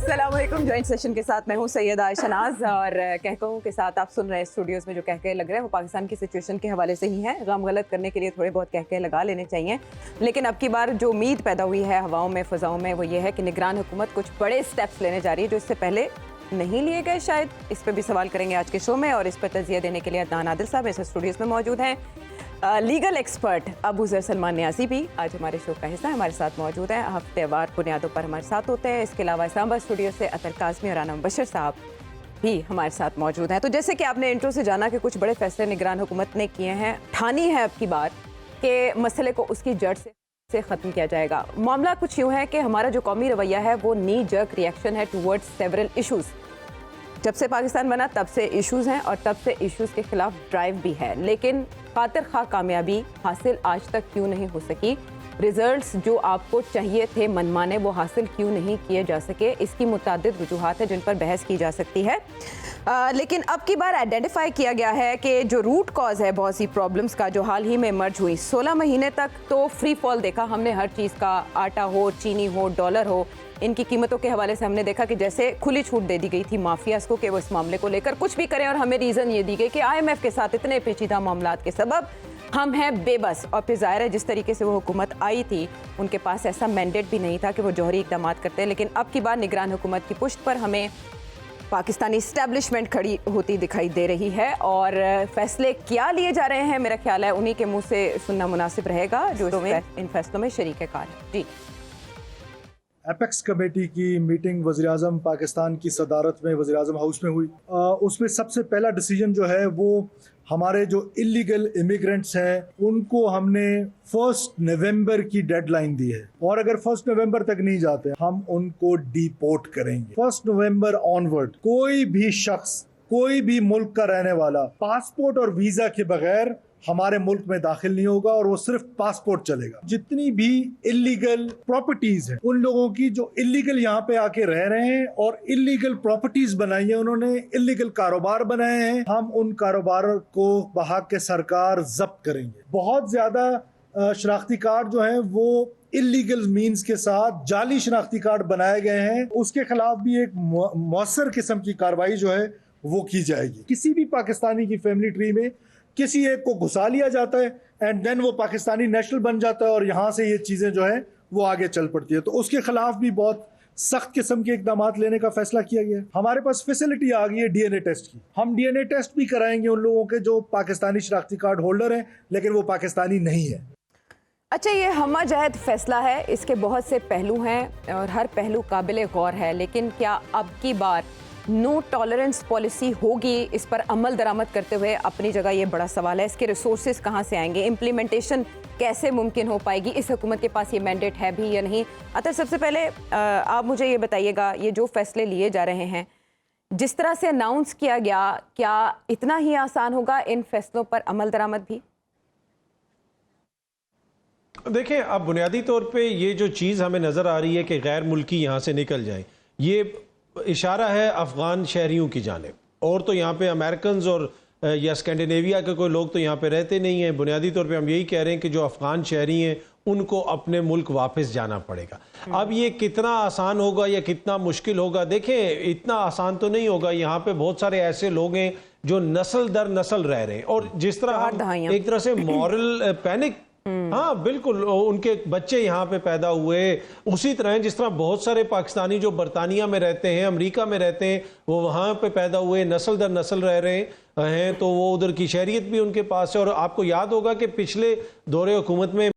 अस्सलाम वालेकुम। Joint session के साथ मैं हूं सैयदा शनाज और कहकों के साथ आप सुन रहे हैं स्टूडियोज़ में जो कहके लग रहे हैं वो पाकिस्तान की सिचुएशन के हवाले से ही हैं। गम गलत करने के लिए थोड़े बहुत कहके लगा लेने चाहिए, लेकिन अब की बार जो उम्मीद पैदा हुई है हवाओं में फ़ज़ाओं में वो ये है कि निगरान हुकूमत कुछ बड़े स्टेप्स लेने जा रही है जो इससे पहले नहीं लिए गए। शायद इस पर भी सवाल करेंगे आज के शो में और इस पर तज़िया देने के लिए अदनान आदिल साहब इस स्टूडियोज़ में मौजूद हैं। लीगल एक्सपर्ट अबू ज़र सलमान न्याज़ी भी आज हमारे शो का हिस्सा हमारे साथ मौजूद हैं। हफ्तेवार बुनियादों पर हमारे साथ होते हैं। इसके अलावा इस्लामाबाद स्टूडियो से अतर काज़मी और राना मुबशर साहब भी हमारे साथ मौजूद हैं। तो जैसे कि आपने इंट्रो से जाना कि कुछ बड़े फैसले निगरान हुकूमत ने किए हैं, ठानी है अब की बार कि मसले को उसकी जड़ से ख़त्म किया जाएगा। मामला कुछ यूँ है कि हमारा जो कौमी रवैया है वो नी जर्क रिएक्शन है टूवर्ड्स सेवरल इशूज़। जब से पाकिस्तान बना तब से इश्यूज़ हैं और तब से इश्यूज़ के खिलाफ ड्राइव भी है, लेकिन खातिर खा कामयाबी हासिल आज तक क्यों नहीं हो सकी? रिजल्ट्स जो आपको चाहिए थे मनमाने वो हासिल क्यों नहीं किए जा सके? इसकी मुतादिद वजूहात है जिन पर बहस की जा सकती है, लेकिन अब की बार आइडेंटिफाई किया गया है कि जो रूट कॉज है बहुत सी प्रॉब्लम्स का जो हाल ही में मर्ज हुई। 16 महीने तक तो फ्री फॉल देखा हमने हर चीज़ का, आटा हो, चीनी हो, डॉलर हो, इनकी कीमतों के हवाले से हमने देखा कि जैसे खुली छूट दे दी गई थी माफियाज को कि वो इस मामले को लेकर कुछ भी करें, और हमें रीज़न ये दी गई कि IMF के साथ इतने पेचीदा मामलात के सबब हम हैं बेबस। और फिर ज़ाहिर है जिस तरीके से वो हुकूमत आई थी उनके पास ऐसा मैंडेट भी नहीं था कि वो जौहरी इक़दाम करते हैं, लेकिन अब की बार निगरान हुकूमत की पुश्त पर हमें पाकिस्तानी इस्टेब्लिशमेंट खड़ी होती दिखाई दे रही है और फैसले क्या लिए जा रहे हैं मेरा ख्याल है उन्हीं के मुंह से सुनना मुनासिब रहेगा जो इन फैसलों में शरीक कार है। जी, एपेक्स कमेटी की मीटिंग वज़ीर-ए-आज़म पाकिस्तान की सदारत में वज़ीर-ए-आज़म हाउस में हुई। उसमें सबसे पहला डिसीजन जो है वो हमारे जो इलीगल इमिग्रेंट्स हैं उनको हमने 1 नवंबर की डेडलाइन दी है और अगर 1 नवंबर तक नहीं जाते हम उनको डिपोर्ट करेंगे। 1 नवंबर ऑनवर्ड कोई भी शख्स कोई भी मुल्क का रहने वाला पासपोर्ट और वीजा के बगैर हमारे मुल्क में दाखिल नहीं होगा और वो सिर्फ पासपोर्ट चलेगा। जितनी भी इलीगल प्रॉपर्टीज हैं उन लोगों की जो इलीगल यहाँ पे आके रह रहे हैं और इलीगल प्रॉपर्टीज बनाई है, उन्होंने इलीगल कारोबार बनाए हैं, हम उन कारोबार को बहाक के सरकार जब्त करेंगे। बहुत ज्यादा शनाख्ती कार्ड जो है वो इलीगल मीन्स के साथ जाली शनाख्ती कार्ड बनाए गए हैं, उसके खिलाफ भी एक मौसर किस्म की कार्रवाई जो है वो की जाएगी। किसी भी पाकिस्तानी की फैमिली ट्री में किसी एक को घुसा लिया जाता है एंड देन वो पाकिस्तानी नेशनल बन जाता है और यहाँ से ये चीज़ें जो है वो आगे चल पड़ती है, तो उसके खिलाफ भी बहुत सख्त किस्म के इकदाम लेने का फैसला किया गया है। हमारे पास फैसिलिटी आ गई है DNA टेस्ट की, हम DNA टेस्ट भी कराएंगे उन लोगों के जो पाकिस्तानी शनाख्ती कार्ड होल्डर हैं लेकिन वो पाकिस्तानी नहीं है। अच्छा, ये हमा जहद फैसला है, इसके बहुत से पहलू हैं और हर पहलू काबिल गौर है, लेकिन क्या अब की बार नो टॉलरेंस पॉलिसी होगी? इस पर अमल दरामद करते हुए अपनी जगह ये बड़ा सवाल है, इसके रिसोर्सेज कहाँ से आएंगे, इम्प्लीमेंटेशन कैसे मुमकिन हो पाएगी, इस हुकूमत के पास ये मैंडेट है भी या नहीं? अतर सबसे पहले आप मुझे ये बताइएगा, ये जो फैसले लिए जा रहे हैं जिस तरह से अनाउंस किया गया, क्या इतना ही आसान होगा इन फैसलों पर अमल दरामद भी? देखें, अब बुनियादी तौर पे ये जो चीज़ हमें नज़र आ रही है कि गैर मुल्की यहाँ से निकल जाए, ये इशारा है अफ़गान शहरियों की जानिब, और तो यहाँ पे अमेरिकन और या स्कैंडिनेविया के कोई लोग तो यहाँ पे रहते नहीं हैं। बुनियादी तौर पे हम यही कह रहे हैं कि जो अफ़गान शहरी हैं उनको अपने मुल्क वापस जाना पड़ेगा। अब ये कितना आसान होगा या कितना मुश्किल होगा, देखें इतना आसान तो नहीं होगा। यहाँ पे बहुत सारे ऐसे लोग हैं जो नस्ल दर नस्ल रह रहे हैं और जिस तरह एक तरह से मॉरल पैनिक, हाँ बिल्कुल, उनके बच्चे यहाँ पे पैदा हुए उसी तरह जिस तरह बहुत सारे पाकिस्तानी जो बरतानिया में रहते हैं, अमेरिका में रहते हैं, वो वहाँ पे पैदा हुए, नस्ल दर नस्ल रह रहे हैं, तो वो उधर की शहरियत भी उनके पास है। और आपको याद होगा कि पिछले दौरे हुकूमत में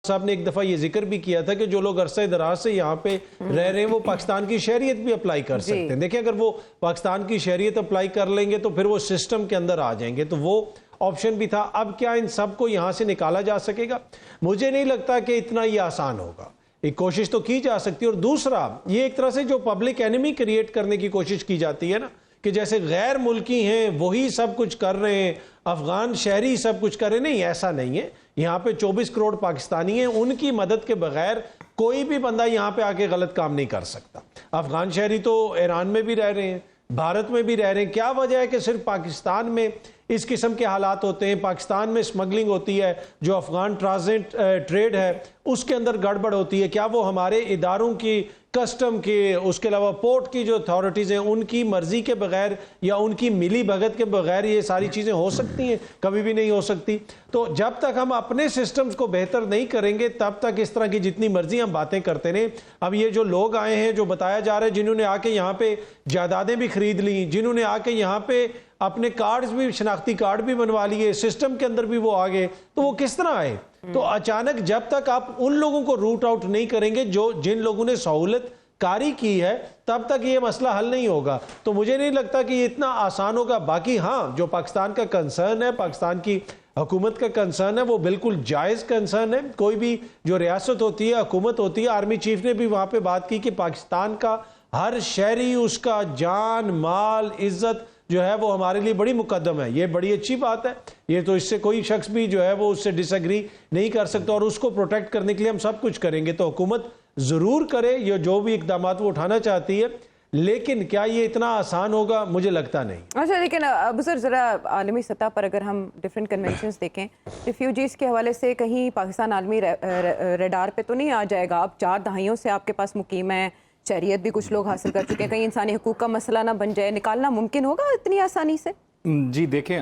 साहब ने एक दफ़ा ये जिक्र भी किया था कि जो लोग अरसे दराज से यहाँ पे रह रहे हैं वो पाकिस्तान की शहरियत भी अप्लाई कर सकते हैं। देखिए, अगर वो पाकिस्तान की शहरियत अप्लाई कर लेंगे तो फिर वो सिस्टम के अंदर आ जाएंगे, तो वो ऑप्शन भी था। अब क्या इन सब को यहाँ से निकाला जा सकेगा? मुझे नहीं लगता कि इतना ही आसान होगा। एक कोशिश तो की जा सकती है, और दूसरा ये एक तरह से जो पब्लिक एनिमी क्रिएट करने की कोशिश की जाती है ना, कि जैसे गैर मुल्की हैं वही सब कुछ कर रहे हैं, अफगान शहरी सब कुछ कर रहे हैं। नहीं, ऐसा नहीं है। यहाँ पे 24 करोड़ पाकिस्तानी हैं, उनकी मदद के बगैर कोई भी बंदा यहाँ पे आके गलत काम नहीं कर सकता। अफगान शहरी तो ईरान में भी रह रहे हैं, भारत में भी रह रहे हैं। क्या वजह है कि सिर्फ पाकिस्तान में इस किस्म के हालात होते हैं, पाकिस्तान में स्मगलिंग होती है, जो अफगान ट्रांजिट ट्रेड है उसके अंदर गड़बड़ होती है, क्या वो हमारे इदारों की, कस्टम के, उसके अलावा पोर्ट की जो अथॉरिटीज़ हैं उनकी मर्जी के बगैर या उनकी मिली भगत के बगैर ये सारी चीज़ें हो सकती हैं? कभी भी नहीं हो सकती। तो जब तक हम अपने सिस्टम्स को बेहतर नहीं करेंगे तब तक इस तरह की जितनी मर्जी हम बातें करते रहें। अब ये जो लोग आए हैं, जो बताया जा रहा है, जिन्होंने आके यहाँ पे जायदादें भी खरीद ली, जिन्होंने आके यहाँ पे अपने कार्ड्स भी, शनाख्ती कार्ड भी बनवा लिए, सिस्टम के अंदर भी वो आ गए, तो वो किस तरह आए? तो अचानक जब तक आप उन लोगों को रूट आउट नहीं करेंगे जो जिन लोगों ने सहूलत कारी की है, तब तक ये मसला हल नहीं होगा। तो मुझे नहीं लगता कि ये इतना आसान होगा। बाकी हाँ, जो पाकिस्तान का कंसर्न है, पाकिस्तान की हुकूमत का कंसर्न है, वो बिल्कुल जायज़ कंसर्न है। कोई भी जो रियासत होती है, हुकूमत होती है, आर्मी चीफ ने भी वहाँ पे बात की कि पाकिस्तान का हर शहरी, उसका जान माल इज्जत जो है वो हमारे लिए बड़ी मुकद्दम है। ये बड़ी अच्छी बात है, ये तो इससे कोई शख्स भी जो है वो उससे डिसएग्री नहीं कर सकता, और उसको प्रोटेक्ट करने के लिए हम सब कुछ करेंगे। तो हुकूमत ज़रूर करे ये जो भी इक़दाम वो उठाना चाहती है, लेकिन क्या ये इतना आसान होगा? मुझे लगता नहीं। अच्छा, लेकिन अब सर ज़रा आलमी सतह पर अगर हम डिफरेंट कन्वेंशंस देखें, रिफ्यूजीज़ के हवाले से कहीं पाकिस्तान आलमी रडार पे तो नहीं आ जाएगा? अब 4 दहाइयों से आपके पास मुकीम है, शहरियत भी कुछ लोग हासिल कर चुके हैं, कहीं इंसानी हकूक़ का मसला ना बन जाए, निकालना मुमकिन होगा इतनी आसानी से? जी देखें,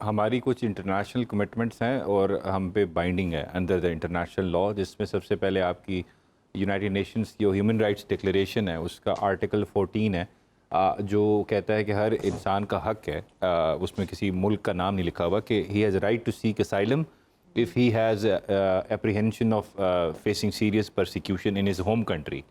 हमारी कुछ इंटरनेशनल कमिटमेंट्स हैं और हम पे बाइंडिंग है अंडर द इंटरनेशनल लॉ, जिसमें सबसे पहले आपकी यूनाइटेड नेशंस की ह्यूमन राइट्स डिक्लेरेशन है, उसका आर्टिकल 14 है, जो कहता है कि हर इंसान का हक है, उसमें किसी मुल्क का नाम नहीं लिखा हुआ, कि he has right to seek asylum if he has apprehension of facing serious persecution in his home country.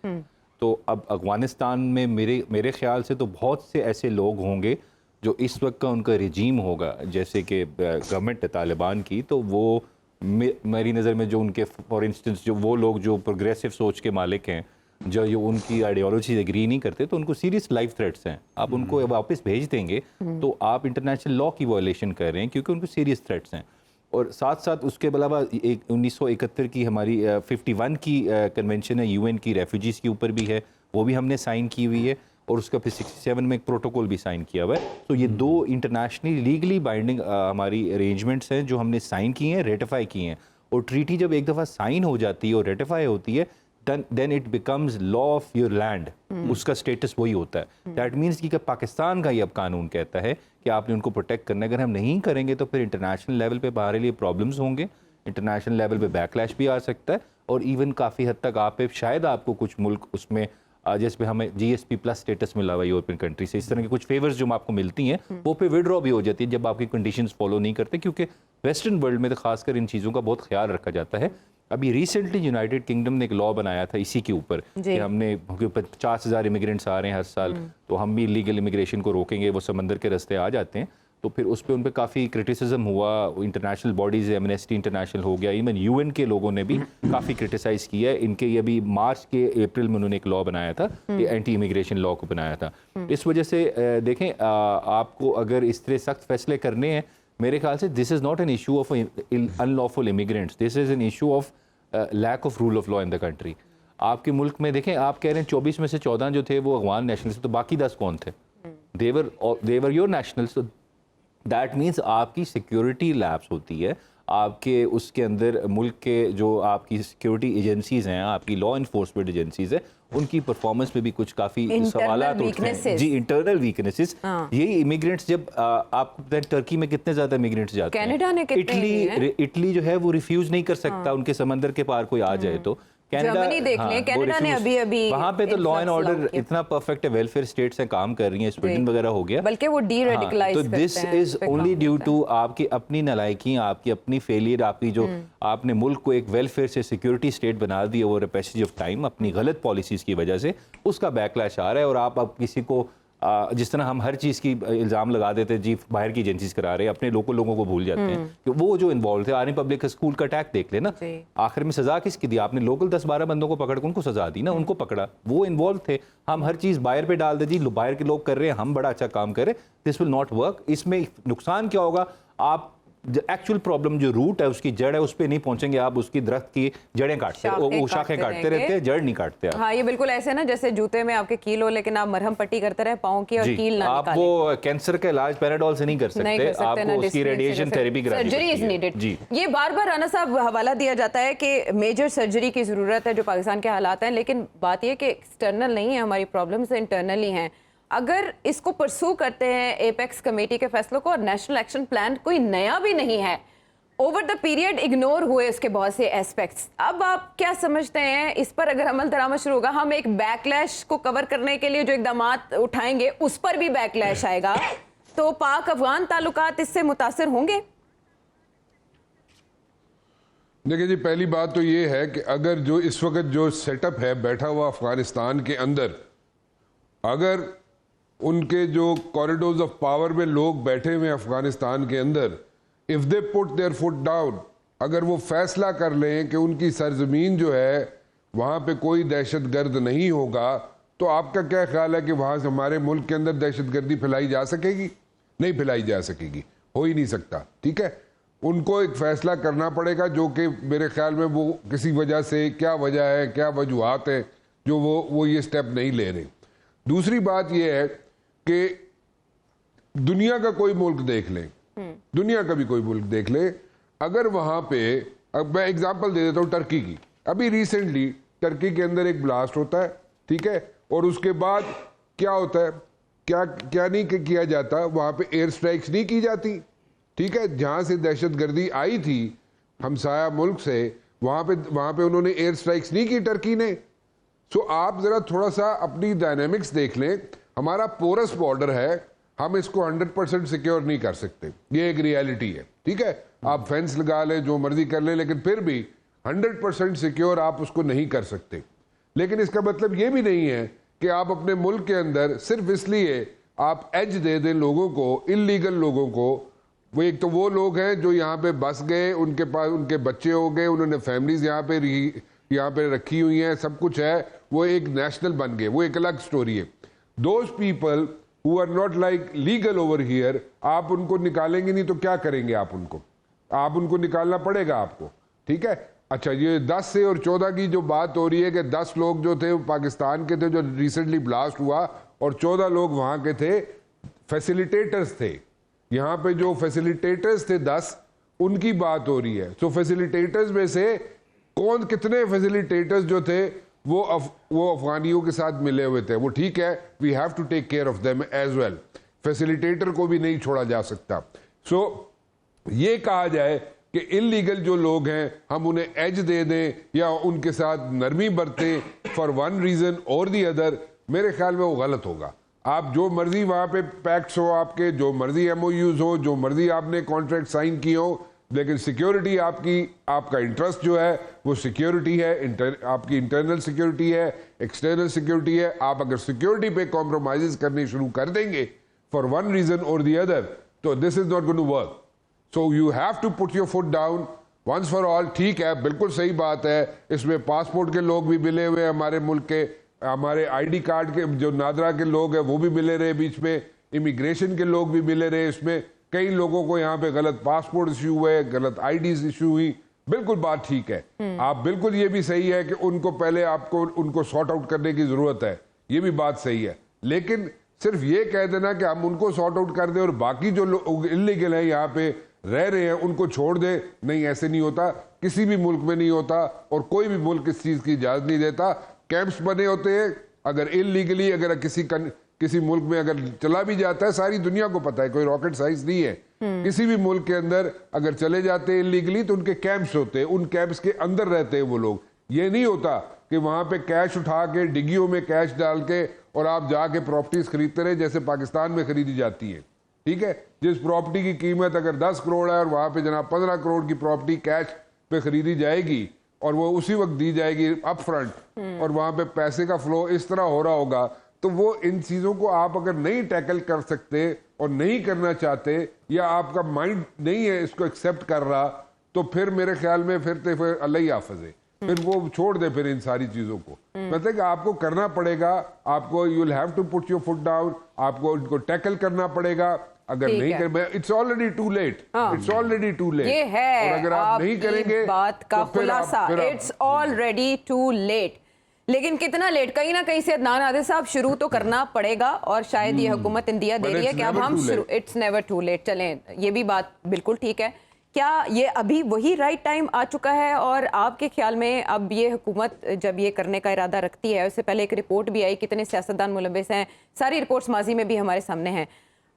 तो अब अफगानिस्तान में मेरे ख्याल से तो बहुत से ऐसे लोग होंगे जो इस वक्त का उनका रिजीम होगा, जैसे कि गवर्नमेंट तालिबान की, तो वो मेरी नज़र में जो उनके फॉर इंस्टेंस जो वो लोग जो प्रोग्रेसिव सोच के मालिक हैं, जो उनकी आइडियोलॉजी एग्री नहीं करते, तो उनको सीरियस लाइफ थ्रेट्स हैं। आप उनको वापस भेज देंगे तो आप इंटरनेशनल लॉ की वायलेशन कर रहे हैं, क्योंकि उनको सीरियस थ्रेट्स हैं। और साथ साथ उसके अलावा 1971 की हमारी 51 की कन्वेंशन है यूएन की, रेफ्यूजीज़ के ऊपर भी है, वो भी हमने साइन की हुई है, और उसका फिर 67 में एक प्रोटोकॉल भी साइन किया हुआ है। तो ये 2 इंटरनेशनली लीगली बाइंडिंग हमारी अरेंजमेंट्स हैं जो हमने साइन किए हैं, रेटिफाई किए हैं। और ट्रीटी जब एक दफ़ा साइन हो जाती है और रेटिफाई होती है, then it becomes law of your land, उसका स्टेटस वही होता है। दैट मीन्स कि पाकिस्तान का ही अब कानून कहता है कि आपने उनको प्रोटेक्ट करना है। अगर हम नहीं करेंगे तो फिर इंटरनेशनल लेवल पे हमारे लिए प्रॉब्लम्स होंगे, इंटरनेशनल लेवल पे बैकलैश भी आ सकता है, और इवन काफ़ी हद तक आप पे शायद आपको कुछ मुल्क उसमें जिसमें हमें GSP प्लस स्टेटस मिला हुआ यूरोपियन कंट्री से, इस तरह की कुछ फेवर्स जो आपको मिलती हैं वो पे विड्रॉ भी हो जाती है जब आपकी कंडीशंस फॉलो नहीं करते, क्योंकि वेस्टर्न वर्ल्ड में तो खासकर इन चीज़ों का बहुत ख्याल रखा जाता है। अभी रिसेंटली यूनाइटेड किंगडम ने एक लॉ बनाया था इसी के ऊपर कि हमने 50,000 इमिग्रेंट्स आ रहे हैं हर साल, तो हम भी लीगल इमिग्रेशन को रोकेंगे, वो समंदर के रास्ते आ जाते हैं। तो फिर उस पर उन पर काफ़ी क्रिटिसिज्म हुआ, इंटरनेशनल बॉडीज़, एमनेस्टी इंटरनेशनल हो गया, इवन UN के लोगों ने भी काफ़ी क्रिटिसाइज़ किया है इनके। ये अभी मार्च के अप्रैल में उन्होंने एक लॉ बनाया था, ये एंटी इमिग्रेशन लॉ को बनाया था। इस वजह से देखें, आपको अगर इस तरह सख्त फैसले करने हैं, मेरे ख्याल से this is not an issue of unlawful immigrants, this is an issue of lack of rule of law in the country. आपके मुल्क में देखें, आप कह रहे हैं 24 में से 14 जो थे वो अफगान नेशनल्स, तो बाकी 10 कौन थे? देवर योर नेशनल्स। दैट मीन्स आपकी सिक्योरिटी लैप्स होती है, आपके उसके अंदर मुल्क के जो आपकी सिक्योरिटी एजेंसीज हैं, आपकी लॉ इन्फोर्समेंट एजेंसीज हैं, उनकी परफॉर्मेंस में भी कुछ काफ़ी सवालात उठते हैं। जी, इंटरनल वीकनेसेस। यही इमिग्रेंट्स जब आप टर्की में कितने ज़्यादा इमिग्रेंट्स जाते हैं, कनाडा ने कितने, इटली जो है वो रिफ्यूज़ नहीं कर सकता उनके समंदर के पार कोई आ जाए तो। जर्मनी देख लें, कनाडा ने अभी वहाँ पे तो लॉ एंड ऑर्डर इतना परफेक्ट है, वेलफेयर स्टेट्स हैं, काम कर रही हैं, स्वीडन वगैरह हो गया, बल्कि वो डीरेडिकलाइज करते हैं। तो this is only due to आपकी अपनी नालायकी, आपकी अपनी फेलियर, आपकी जो आपने मुल्क को एक वेलफेयर से सिक्योरिटी स्टेट बना दी over a passage of time, अपनी गलत पॉलिसीज की वजह से उसका बैकलैश आ रहा है। और आप अब किसी को जिस तरह हम हर चीज़ की इल्ज़ाम लगा देते हैं, जी बाहर की एजेंसीज करा रहे हैं, अपने लोगों को भूल जाते हैं कि वो जो इन्वॉल्व थे। आर्मी पब्लिक स्कूल का अटैक देख लेना, आखिर में सजा किसकी दी? आपने लोकल 10-12 बंदों को पकड़ के उनको सजा दी ना, उनको पकड़ा, वो इन्वॉल्व थे। हम हर चीज़ बाहर पे डाल दे, जी बाहर के लोग कर रहे हैं, हम बड़ा अच्छा काम करें, दिस विल नॉट वर्क। इसमें नुकसान क्या होगा? आप एक्चुअल प्रॉब्लम जो रूट है, उसकी जड़ है, उस पर नहीं पहुंचेंगे आप, उसकी दरख्त की जड़ें काटते वो शाखें काटते रहते हैं, जड़ नहीं काटते आप। हाँ, ये बिल्कुल ऐसे ना जैसे जूते में आपके कील हो लेकिन आप मरहम पट्टी करते रहे पाँव की और कील ना आप वो कैंसर का इलाज पैराडोल से नहीं कर सकते, आपको उसकी रेडिएशन थेरेपी करानी सर्जरी इज नीडेड। जी, ये बार बार राना साहब हवाला दिया जाता है कि मेजर सर्जरी की जरूरत है जो पाकिस्तान के हालात हैं, लेकिन बात यह कि एक्सटर्नल नहीं है, हमारी प्रॉब्लम्स इंटरनली हैं। अगर इसको परसू करते हैं एपेक्स कमेटी के फैसलों को और नेशनल एक्शन प्लान कोई नया भी नहीं है, ओवर द पीरियड इग्नोर हुए उसके बहुत से एस्पेक्ट्स, अब आप क्या समझते हैं इस पर अगर अमल दरामद शुरू होगा, हम एक बैकलैश को कवर करने के लिए जो इकदामात उठाएंगे उस पर भी बैकलैश आएगा, तो पाक अफगान ताल्लुकात इससे मुतासर होंगे? देखिए जी, पहली बात तो ये है कि अगर जो इस वक्त जो सेटअप है बैठा हुआ अफगानिस्तान के अंदर, अगर उनके जो कॉरिडोर्स ऑफ पावर में लोग बैठे हुए अफगानिस्तान के अंदर, if they put there foot down, अगर वो फैसला कर लें कि उनकी सरजमीन जो है वहाँ पे कोई दहशतगर्द नहीं होगा, तो आपका क्या ख्याल है कि वहाँ से हमारे मुल्क के अंदर दहशतगर्दी फैलाई जा सकेगी? नहीं फैलाई जा सकेगी, हो ही नहीं सकता। ठीक है, उनको एक फैसला करना पड़ेगा जो कि मेरे ख्याल में वो किसी वजह से, क्या वजह है, क्या वजूहात है जो वो ये स्टेप नहीं ले रहे। दूसरी बात ये है कि दुनिया का कोई मुल्क देख लें, दुनिया का भी कोई मुल्क देख ले, अगर वहां पे, अब मैं एग्जांपल दे देता हूं टर्की की, अभी रिसेंटली टर्की के अंदर एक ब्लास्ट होता है, ठीक है, और उसके बाद क्या होता है, क्या नहीं किया जाता, वहां पे एयर स्ट्राइक्स नहीं की जाती, ठीक है, जहां से दहशतगर्दी आई थी हमसाया मुल्क से, वहां पे उन्होंने एयर स्ट्राइक्स नहीं की टर्की ने। सो आप जरा थोड़ा सा अपनी डायनेमिक्स देख लें, हमारा पोरस बॉर्डर है, हम इसको 100% सिक्योर नहीं कर सकते, ये एक रियलिटी है। ठीक है, आप फेंस लगा लें, जो मर्जी कर लें, लेकिन फिर भी 100% सिक्योर आप उसको नहीं कर सकते। लेकिन इसका मतलब ये भी नहीं है कि आप अपने मुल्क के अंदर सिर्फ इसलिए आप एज दे दें लोगों को, इलीगल लोगों को। वो एक तो वो लोग हैं जो यहाँ पे बस गए, उनके पास उनके बच्चे हो गए, उन्होंने फैमिलीज यहाँ पे रखी हुई हैं, सब कुछ है, वो एक नेशनल बन गए, वो एक अलग स्टोरी है। Those people who are not like legal over here, आप उनको निकालेंगे नहीं तो क्या करेंगे आप उनको निकालना पड़ेगा आपको। ठीक है, अच्छा, ये 10 से और 14 की जो बात हो रही है कि 10 लोग जो थे वो पाकिस्तान के थे जो रिसेंटली ब्लास्ट हुआ, और 14 लोग वहां के थे, फैसिलिटेटर्स थे। यहाँ पे जो फैसिलिटेटर्स थे 10, उनकी बात हो रही है। सो फैसिलिटेटर्स में से कितने फैसिलिटेटर्स जो थे वो अफगानियों के साथ मिले हुए थे, वो ठीक है, we have to take care of them as well, facilitator को भी नहीं छोड़ा जा सकता। सो ये कहा जाए कि इलीगल जो लोग हैं हम उन्हें एज दे दें या उनके साथ नरमी बरतें फॉर वन रीजन और दी अदर, मेरे ख्याल में वो गलत होगा। आप जो मर्जी वहां पे पैक्ट्स हो, आपके जो मर्जी MOUs हो, जो मर्जी आपने कॉन्ट्रैक्ट साइन किए हो, लेकिन सिक्योरिटी आपका इंटरेस्ट जो है वो सिक्योरिटी है, आपकी इंटरनल सिक्योरिटी है, एक्सटर्नल सिक्योरिटी है। आप अगर सिक्योरिटी पे कॉम्प्रोमाइज करने शुरू कर देंगे फॉर वन रीजन और दी अदर, तो this is not going to work. So you have to put your foot down once for all. ठीक है, बिल्कुल सही बात है, इसमें पासपोर्ट के लोग भी मिले हुए हमारे मुल्क के, हमारे ID कार्ड के जो नादरा के लोग हैं वो भी मिले रहे बीच में, इमिग्रेशन के लोग भी मिले रहे, इसमें कई लोगों को यहाँ पे गलत पासपोर्ट इश्यू हुए, गलत IDs इश्यू हुई, बिल्कुल बात ठीक है। आप बिल्कुल, ये भी सही है कि उनको पहले आपको उनको सॉर्ट आउट करने की जरूरत है, ये भी बात सही है। लेकिन सिर्फ ये कह देना कि हम उनको सॉर्ट आउट कर दें और बाकी जो लोग इलीगल है यहाँ पे रह रहे हैं उनको छोड़ दे, नहीं, ऐसे नहीं होता, किसी भी मुल्क में नहीं होता, और कोई भी मुल्क इस चीज की इजाजत नहीं देता। कैंप्स बने होते हैं, अगर इलीगली अगर किसी मुल्क में अगर चला भी जाता है, सारी दुनिया को पता है, कोई रॉकेट साइंस नहीं है, किसी भी मुल्क के अंदर अगर चले जाते हैं इलीगली तो उनके कैंप्स होते हैं, उन कैंप्स के अंदर रहते हैं वो लोग। ये नहीं होता कि वहां पे कैश उठा के डिग्गियों में कैश डाल के और आप जाके प्रॉपर्टीज खरीदते रहे जैसे पाकिस्तान में खरीदी जाती है। ठीक है, जिस प्रॉपर्टी की कीमत अगर 10 करोड़ है और वहां पे जनाब 15 करोड़ की प्रॉपर्टी कैश पे खरीदी जाएगी और वो उसी वक्त दी जाएगी अप फ्रंट, और वहां पे पैसे का फ्लो इस तरह हो रहा होगा, तो वो इन चीजों को आप अगर नहीं टैकल कर सकते और नहीं करना चाहते, या आपका माइंड नहीं है इसको एक्सेप्ट कर रहा, तो फिर मेरे ख्याल में फिर अल्लाह ही हाफिज़ है, फिर वो छोड़ दे फिर इन सारी चीजों को। मतलब कि आपको करना पड़ेगा, आपको you will have to put your foot down, आपको इनको टैकल करना पड़ेगा। अगर ठीक नहीं है। कर, it's already too late, it's already too late. ये है और अगर आप नहीं आपकी करेंगे बात का तो फिर आप- खुलासा, फिर आप- इट्स ऑलरेडी टू लेट। लेकिन कितना लेट, कहीं ना कहीं से अदनान आदिल साहब शुरू तो करना पड़ेगा, और शायद ये हुकूमत इंडिया दे But रही है it's कि अब never हम too शुरू, late. It's never too late. चलें, ये भी बात बिल्कुल ठीक है। क्या ये अभी वही राइट टाइम आ चुका है, और आपके ख्याल में अब ये हुकूमत जब ये करने का इरादा रखती है, उससे पहले एक रिपोर्ट भी आई, कितने सियासतदान मुलव्वस हैं, सारी रिपोर्ट्स माजी में भी हमारे सामने हैं,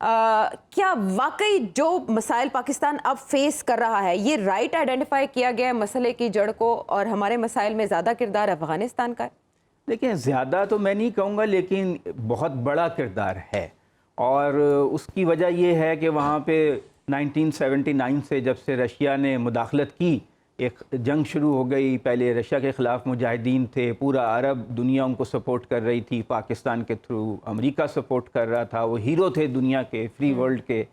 क्या वाकई जो मसाइल पाकिस्तान अब फेस कर रहा है, ये राइट आइडेंटिफाई किया गया है मसले की जड़ को, और हमारे मसाइल में ज़्यादा किरदार अफगानिस्तान का है? देखिए, ज़्यादा तो मैं नहीं कहूँगा, लेकिन बहुत बड़ा किरदार है। और उसकी वजह ये है कि वहाँ पे 1979 से जब से रशिया ने मुदाखलत की, एक जंग शुरू हो गई। पहले रशिया के ख़िलाफ़ मुजाहिदीन थे, पूरा अरब दुनिया उनको सपोर्ट कर रही थी, पाकिस्तान के थ्रू अमेरिका सपोर्ट कर रहा था, वो हीरो थे दुनिया के, फ्री वर्ल्ड के।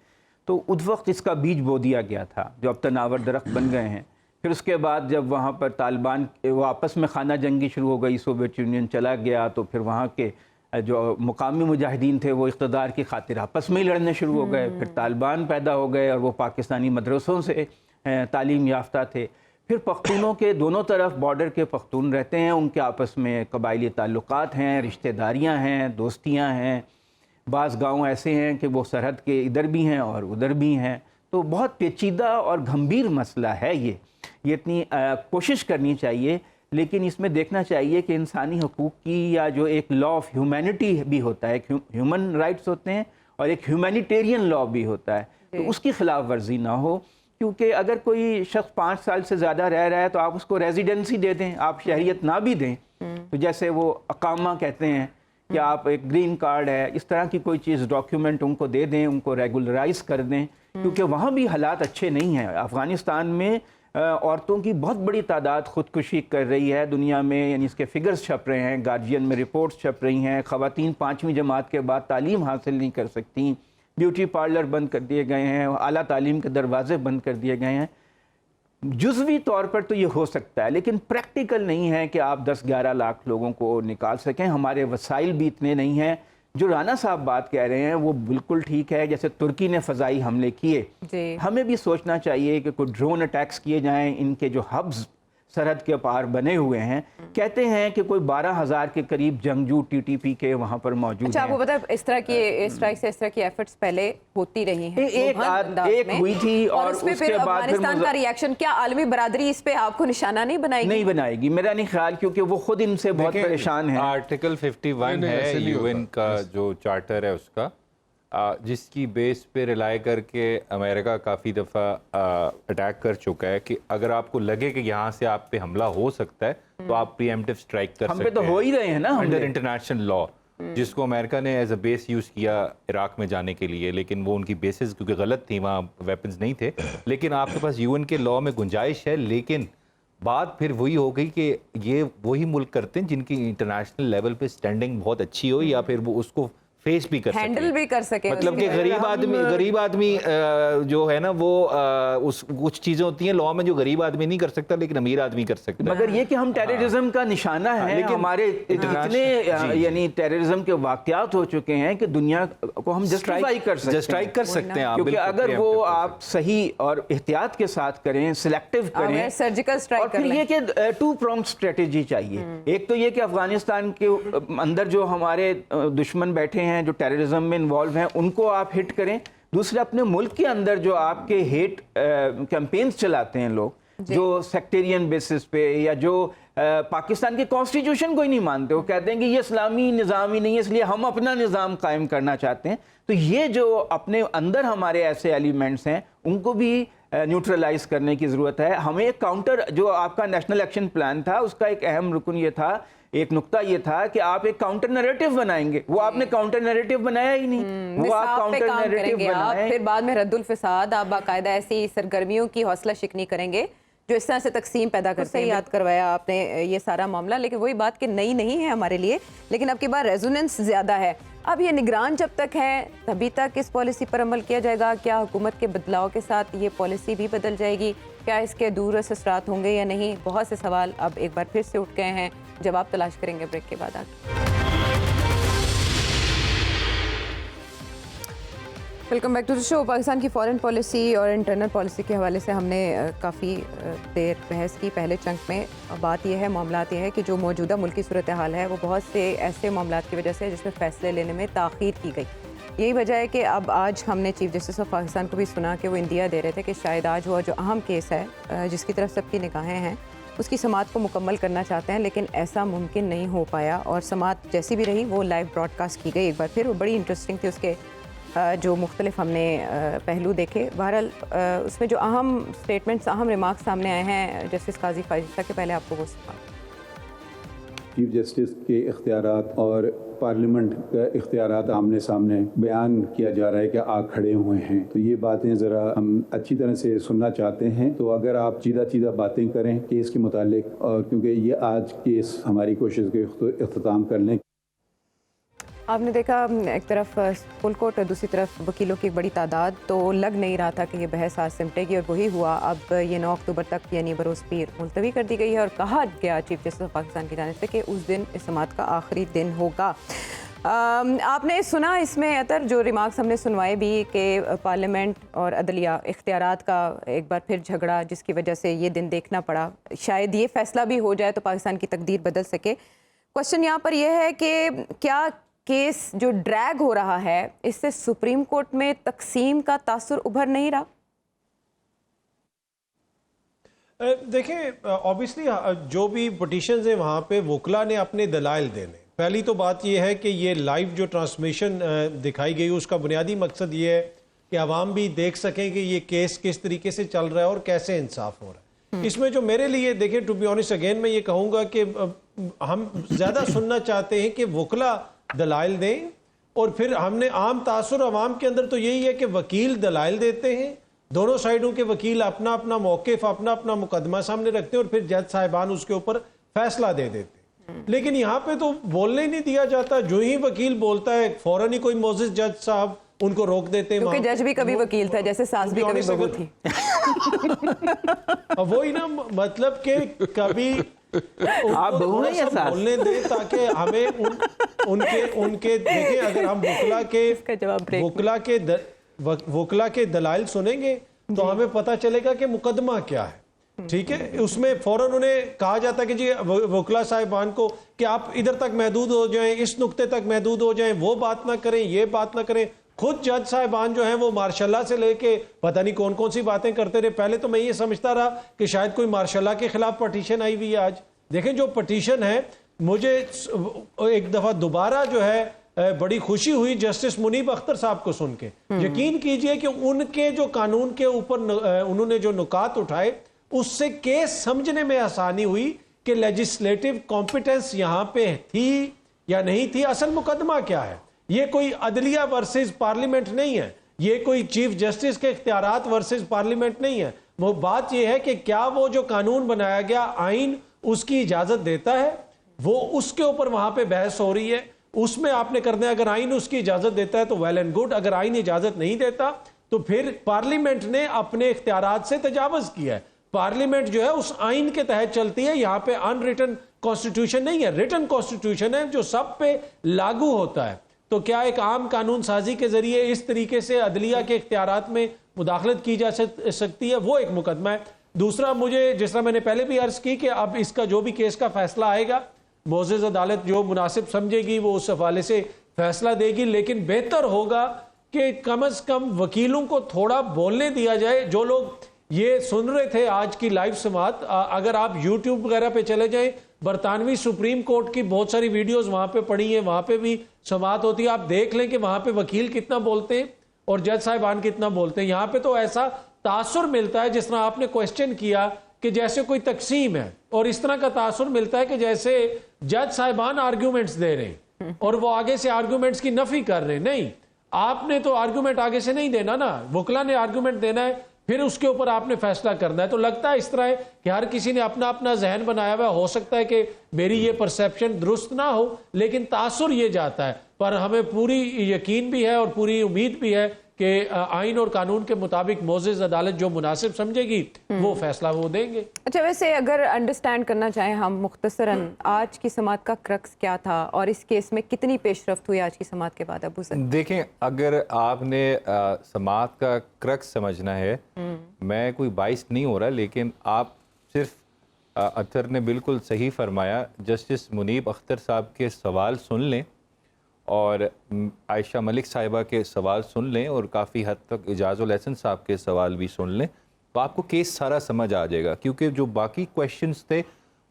तो उस वक्त इसका बीज बो दिया गया था, जो अब तनावर दरख्त बन गए हैं। फिर उसके बाद जब वहाँ पर तालिबान वापस में खाना जंगी शुरू हो गई, सोवियत यूनियन चला गया, तो फिर वहाँ के जो मुकामी मुजाहिदीन थे वो इक़्तिदार की खातिर आपस में ही लड़ने शुरू हो गए। फिर तालिबान पैदा हो गए और वो पाकिस्तानी मदरसों से तालीम याफ्ता थे। फिर पख्तूनों के दोनों तरफ बॉर्डर के पख्तून रहते हैं, उनके आपस में कबायली ताल्लुकात हैं, रिश्तेदारियाँ हैं, दोस्तियाँ हैं। बाज़ गाँव ऐसे हैं कि वो सरहद के इधर भी हैं और उधर भी हैं। तो बहुत पेचीदा और गंभीर मसला है ये इतनी कोशिश करनी चाहिए, लेकिन इसमें देखना चाहिए कि इंसानी हकूक़ की, या जो एक लॉ ऑफ ह्यूमैनिटी भी होता है, ह्यूमन राइट्स होते हैं, और एक ह्यूमैनिटेरियन लॉ भी होता है, तो उसकी खिलाफ वर्जी ना हो। क्योंकि अगर कोई शख्स 5 साल से ज़्यादा रह रहा है तो आप उसको रेजिडेंसी दे दें, आप शहरियत ना भी दें, तो जैसे वो अकामा कहते हैं कि आप एक ग्रीन कार्ड है, इस तरह की कोई चीज़ डॉक्यूमेंट उनको दे दें, उनको रेगुलराइज कर दें। क्योंकि वहाँ भी हालात अच्छे नहीं हैं। अफ़गानिस्तान में औरतों की बहुत बड़ी तादाद ख़ुदकुशी कर रही है दुनिया में, यानी इसके फिगर्स छप रहे हैं, गार्जियन में रिपोर्ट्स छप रही हैं। ख़वातीन 5वीं जमात के बाद तालीम हासिल नहीं कर सकती, ब्यूटी पार्लर बंद कर दिए गए हैं, आला तालीम के दरवाजे बंद कर दिए गए हैं। जुज़वी तौर पर तो ये हो सकता है, लेकिन प्रैक्टिकल नहीं है कि आप 10-11 लाख लोगों को निकाल सकें। हमारे वसाइल भी इतने नहीं हैं। जो राना साहब बात कह रहे हैं वो बिल्कुल ठीक है। जैसे तुर्की ने फ़ज़ाई हमले किए, हमें भी सोचना चाहिए कि कोई ड्रोन अटैक्स किए जाएं। इनके जो हब्स सरहद के पार बने हुए हैं, कहते हैं कि कोई 12,000 के करीब जंगजू टीटीपी के वहाँ पर मौजूद अच्छा, हैं। आपको पता है इस तरह की स्ट्राइक से इस तरह की एफर्ट्स पहले होती रही हैं, एक हुई थी, और उस पे उसके फिर बाद अफगानिस्तान का रिएक्शन, क्या आलमी बरादरी इस पे आपको निशाना नहीं बनाएगी? नहीं बनाएगी, मेरा नहीं ख्याल, क्योंकि वो खुद इनसे बहुत परेशान है। आर्टिकल 51 ऐसे है नहीं यूएन होता। का जो चार्टर है उसका, जिसकी बेस पे रिलाई करके अमेरिका काफ़ी दफ़ा अटैक कर चुका है कि अगर आपको लगे कि यहाँ से आप पे हमला हो सकता है तो आप प्रीएम्प्टिव स्ट्राइक कर हम सकते पे तो हैं हो ही रहे हैं ना अंडर इंटरनेशनल लॉ, जिसको अमेरिका ने एज अ बेस यूज़ किया इराक में जाने के लिए। लेकिन वो उनकी बेसिस क्योंकि गलत थी, वहाँ वेपन्स नहीं थे। लेकिन आपके पास यूएन के लॉ में गुंजाइश है, लेकिन बात फिर वही हो गई कि ये वही मुल्क करते हैं जिनकी इंटरनेशनल लेवल पे स्टैंडिंग बहुत अच्छी हो, या फिर वो उसको फेस भी कर हैंडल भी कर सके। मतलब कि गरीब आदमी जो है ना वो उस कुछ चीजें होती हैं लॉ में जो गरीब आदमी नहीं कर सकता लेकिन अमीर आदमी कर सकता है। मगर ये कि हम टेररिज्म का निशाना है, लेकिन हमारे इतने यानी टेररिज्म के वाकयात हो चुके हैं कि दुनिया को हम जस्टिफाई कर सकते हैं। आप क्योंकि अगर वो आप सही और एहतियात के साथ करें, सिलेक्टिव करें, सर्जिकल स्ट्राइक और फिर ये कि 2 pronged स्ट्रेटेजी चाहिए। एक तो ये कि अफगानिस्तान के अंदर जो हमारे दुश्मन बैठे हैं, जो टेररिज्म में इन्वॉल्व हैं, उनको आप हिट करें। दूसरा, अपने मुल्क के अंदर जो आपके हेट कैंपेन्स चलाते हैं लोग, जो सेक्टेरियन बेसिस पे, या जो पाकिस्तान के कॉन्स्टिट्यूशन को ही नहीं मानते, वो कहते हैं कि ये इस्लामी निज़ाम ही नहीं है, इसलिए हम अपना निज़ाम कायम करना चाहते हैं। तो ये जो अपने अंदर हमारे ऐसे एलिमेंट्स हैं, उनको भी न्यूट्रलाइज करने की ज़रूरत है। हमें एक काउंटर, जो आपका नेशनल एक्शन प्लान था, उसका एक अहम रुकन ये था, एक नुक्ता ये था कि आप एक काउंटर नैरेटिव बनाएंगे। वो आपने काउंटर नैरेटिव बनाया ही नहीं। वो आप काउंटर नैरेटिव बनाएं, फिर बाद में रद्दुल फसाद, आप बाकायदा ऐसी सरगर्मियों की हौसला शिकनी करेंगे जो इस तरह से तकसीम पैदा करते हैं। याद करवाया आपने ये सारा मामला, लेकिन वही बात कि नई नहीं है हमारे लिए, लेकिन अब की बार रेजोनेंस ज़्यादा है। अब ये निगरान जब तक है तभी तक इस पॉलिसी पर अमल किया जाएगा। क्या हुकूमत के बदलाव के साथ ये पॉलिसी भी बदल जाएगी? क्या इसके दूरअसर असरात होंगे या नहीं? बहुत से सवाल अब एक बार फिर से उठ गए हैं। जवाब तलाश करेंगे ब्रेक के बाद आगे। Welcome back to the show. Pakistan की फॉरेन पॉलिसी और इंटरनल पॉलिसी के हवाले से हमने काफ़ी देर बहस की। पहले चंक में बात यह है, मामलात ये है कि जो मौजूदा मुल्की सूरत हाल है वो बहुत से ऐसे मामलात की वजह से जिसमें फ़ैसले लेने में ताख़ीर की गई। यही वजह है कि अब आज हमने चीफ जस्टिस ऑफ पाकिस्तान को भी सुना कि वो इंदिया दे रहे थे कि शायद आज वो जो अहम केस है जिसकी तरफ सबकी निगाहें हैं उसकी समाअत को मुकम्मल करना चाहते हैं, लेकिन ऐसा मुमकिन नहीं हो पाया और समाअत जैसी भी रही वो लाइव ब्रॉडकास्ट की गई एक बार फिर। वो बड़ी इंटरेस्टिंग थी, उसके जो मुख्तलिफ हमने पहलू देखे। बहरहाल उसमें जो अहम स्टेटमेंट्स, अहम रिमार्क्स सामने आए हैं जस्टिस काजी फायज़ के, पहले आपको वो सुना। चीफ जस्टिस के इख्तियारात और पार्लियामेंट का इख्तियारात आमने सामने बयान किया जा रहा है कि आग खड़े हुए हैं, तो ये बातें ज़रा हम अच्छी तरह से सुनना चाहते हैं। तो अगर आप सीधा सीधा बातें करें केस के मुतालिक, और क्योंकि ये आज केस हमारी कोशिश के इख्तिताम कर लें। आपने देखा एक तरफ फुल कोर्ट और दूसरी तरफ वकीलों की एक बड़ी तादाद, तो लग नहीं रहा था कि ये बहस आज सिमटेगी और वही हुआ। अब ये 9 अक्टूबर तक यानी बरोज़ पीर मुलतवी कर दी गई है और कहा गया चीफ जस्टिस ऑफ पाकिस्तान की जानिब से कि उस दिन इस समाअत का आखिरी दिन होगा। आपने सुना इसमें अतर जो रिमार्क्स हमने सुनवाए भी कि पार्लियामेंट और अदलिया इख्तियारात का एक बार फिर झगड़ा जिसकी वजह से ये दिन देखना पड़ा। शायद ये फैसला भी हो जाए तो पाकिस्तान की तकदीर बदल सके। क्वेश्चन यहाँ पर यह है कि क्या केस जो ड्रैग हो रहा है इससे सुप्रीम कोर्ट में तकसीम का तासुर उभर नहीं रहा? देखिए, ऑब्वियसली जो भी पिटीशंस हैं वहाँ पे वकला ने अपने दलाइल देने। पहली तो बात यह है कि ये लाइव जो ट्रांसमिशन दिखाई गई उसका बुनियादी मकसद ये है कि आवाम भी देख सकें कि ये केस किस तरीके से चल रहा है और कैसे इंसाफ हो रहा है। इसमें जो मेरे लिए, देखिए टू बी ऑनेस्ट अगेन मैं ये कहूँगा कि हम ज़्यादा सुनना चाहते हैं कि वकला दलाइल दें, और फिर हमने आम तासुर अवाम के अंदर तो यही है कि वकील दलाइल देते हैं, दोनों साइडों के वकील अपना अपना मौक़िफ़, अपना अपना मुकदमा सामने रखते हैं और फिर जज साहिबान उसके ऊपर फैसला दे देते हैं। लेकिन यहाँ पे तो बोलने ही नहीं दिया जाता। जो ही वकील बोलता है फौरन ही कोई मोजिज जज साहब उनको रोक देते हैं। क्योंकि जज भी कभी वकील था, जैसे सास भी कभी बहू थी। वही ना, मतलब के कभी आप बहू हैं या सास? बोलने दे ताकि हमें उनके देखें। अगर हम वकला के दलाइल सुनेंगे तो हमें पता चलेगा कि मुकदमा क्या है। ठीक है, उसमें फौरन उन्हें कहा जाता है कि जी वकला साहिबान को कि आप इधर तक महदूद हो जाएं, इस नुक्ते तक महदूद हो जाएं, वो बात ना करें, ये बात ना करें। खुद जज साहिबान जो हैं वो मार्शल्ला से लेके पता नहीं कौन कौन सी बातें करते रहे। पहले तो मैं ये समझता रहा कि शायद कोई मार्शल्ला के खिलाफ पटिशन आई हुई है। आज देखें जो पटिशन है, मुझे एक दफा दोबारा जो है बड़ी खुशी हुई जस्टिस मुनीब अख्तर साहब को सुन के। यकीन कीजिए कि उनके जो कानून के ऊपर उन्होंने जो नुकात उठाए उससे केस समझने में आसानी हुई कि लेजिस्लेटिव कॉम्पिटेंस यहाँ पे थी या नहीं थी, असल मुकदमा क्या है। ये कोई अदलिया वर्सेस पार्लियामेंट नहीं है, ये कोई चीफ जस्टिस के इख्तियारात वर्सेस पार्लियामेंट नहीं है। वो बात यह है कि क्या वो जो कानून बनाया गया, आइन उसकी इजाजत देता है, वो उसके ऊपर वहां पे बहस हो रही है। उसमें आपने करना है, अगर आइन उसकी इजाजत देता है तो वेल एंड गुड, अगर आइन इजाजत नहीं देता तो फिर पार्लियामेंट ने अपने इख्तियारात से तजावुज किया है। पार्लियामेंट जो है उस आइन के तहत चलती है। यहाँ पे अनरिटन कॉन्स्टिट्यूशन नहीं है, रिटन कॉन्स्टिट्यूशन है जो सब पे लागू होता है। तो क्या एक आम कानून साजी के जरिए इस तरीके से अदलिया के इख्तियारात में मुदाखलत की जा सकती है? वो एक मुकदमा है। दूसरा, मुझे जिस तरह मैंने पहले भी अर्ज की कि अब इसका जो भी केस का फैसला आएगा, मोअज़्ज़ज़ अदालत जो मुनासिब समझेगी वो उस हवाले से फैसला देगी। लेकिन बेहतर होगा कि कम अज कम वकीलों को थोड़ा बोलने दिया जाए। जो लोग ये सुन रहे थे आज की लाइव समाअत, अगर आप यूट्यूब वगैरह पे चले जाएं, बरतानवी सुप्रीम कोर्ट की बहुत सारी वीडियोस वहां पे पड़ी हैं, वहां पे भी समाअत होती है। आप देख लें कि वहां पे वकील कितना बोलते हैं और जज साहिबान कितना बोलते हैं। यहाँ पे तो ऐसा तासुर मिलता है, जिस तरह आपने क्वेश्चन किया कि जैसे कोई तकसीम है, और इस तरह का तासुर मिलता है कि जैसे जज साहिबान आर्ग्यूमेंट्स दे रहे हैं और वो आगे से आर्ग्यूमेंट्स की नफी कर रहे हैं। नहीं, आपने तो आर्ग्यूमेंट आगे से नहीं देना ना, वकला ने आर्ग्यूमेंट देना है, फिर उसके ऊपर आपने फैसला करना है। तो लगता है इस तरह है कि हर किसी ने अपना अपना जहन बनाया हुआ। हो सकता है कि मेरी ये परसेप्शन दुरुस्त ना हो, लेकिन तासुर ये जाता है। पर हमें पूरी यकीन भी है और पूरी उम्मीद भी है कि आइन और कानून के मुताबिक मोअज़्ज़ज़ अदालत जो मुनासिब समझेगी वो फैसला वो देंगे। अच्छा, वैसे अगर अंडरस्टैंड करना चाहें हम मुख्तसरन, आज की समात का क्रक्स क्या था और इस केस में कितनी पेशरफ्त हुई आज की समात के बाद? अबू सर देखें, अगर आपने समात का क्रक्स समझना है, मैं कोई बाइस नहीं हो रहा, लेकिन आप सिर्फ अख्तर ने बिल्कुल सही फरमाया। जस्टिस मुनीब अख्तर साहब के सवाल सुन लें और आयशा मलिक साहिबा के सवाल सुन लें और काफ़ी हद तक इजाज़ुल हसन साहब के सवाल भी सुन लें, तो आपको केस सारा समझ आ जाएगा। क्योंकि जो बाकी क्वेश्चंस थे